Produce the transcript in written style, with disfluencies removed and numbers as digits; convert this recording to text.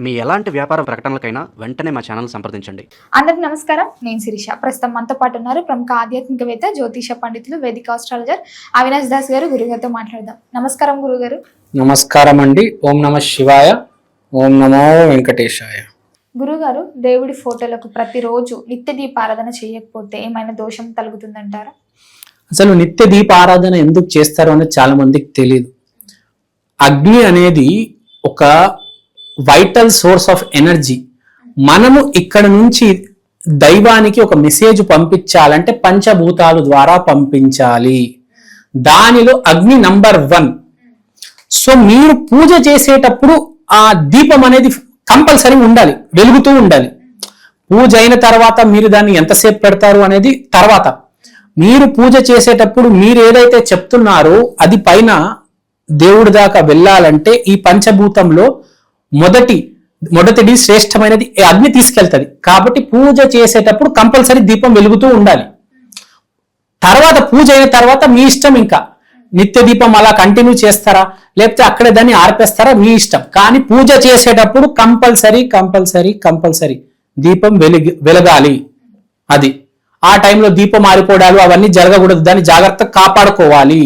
మీ ఎలాంటి వ్యాపార ప్రకటనలకైనా వెంటనే మా ఛానల్ సంప్రదించండి. అందరికి నమస్కారం, నేను శిరీష. ప్రస్తుతం మనతో పాటు ఉన్నారు ప్రముఖ ఆధ్యాత్మికవేత్త, జ్యోతిష పండితులు, వేదిక ఆస్ట్రాలజర్ అవినాష్ దాస్ గారు. గురుగారితో మాట్లాడదాం. నమస్కారం గురుగారు. నమస్కారం అండి. ఓం నమ శివాయ, ఓం నమో వెంకటేశాయ. గురుగారు, దేవుడి ఫోటోలకు ప్రతిరోజు నిత్య దీపారాధన చేయకపోతే ఏమైనా దోషం కలుగుతుందంటారా? అసలు నిత్య దీప ఆరాధన ఎందుకు చేస్తారు అనేది చాలా మందికి తెలియదు. అగ్ని అనేది ఒక వైటల్ సోర్స్ ఆఫ్ ఎనర్జీ. మనము ఇక్కడ నుంచి దైవానికి ఒక మెసేజ్ పంపించాలంటే పంచభూతాలు ద్వారా పంపించాలి. దానిలో అగ్ని నంబర్ 1. సో మీరు పూజ చేసేటప్పుడు ఆ దీపం అనేది కంపల్సరీ ఉండాలి, వెలుగుతూ ఉండాలి. పూజ అయిన తర్వాత మీరు దాన్ని ఎంతసేపు పెడతారు అనేది తర్వాత. మీరు పూజ చేసేటప్పుడు మీరు ఏదైతే చెప్తున్నారో అది పైన దేవుడి దాకా వెళ్ళాలంటే ఈ పంచభూతంలో మొదటిది శ్రేష్టమైనది అగ్ని తీసుకెళ్తుంది. కాబట్టి పూజ చేసేటప్పుడు కంపల్సరీ దీపం వెలుగుతూ ఉండాలి. తర్వాత పూజ అయిన తర్వాత మీ ఇష్టం, ఇంకా నిత్య దీపం అలా కంటిన్యూ చేస్తారా లేకపోతే అక్కడే దాన్ని ఆర్పేస్తారా మీ ఇష్టం. కానీ పూజ చేసేటప్పుడు కంపల్సరీ దీపం వెలగాలి. అది ఆ టైంలో దీపం ఆరిపోవడాలు అవన్నీ జరగకూడదు. దాన్ని జాగ్రత్తగా కాపాడుకోవాలి.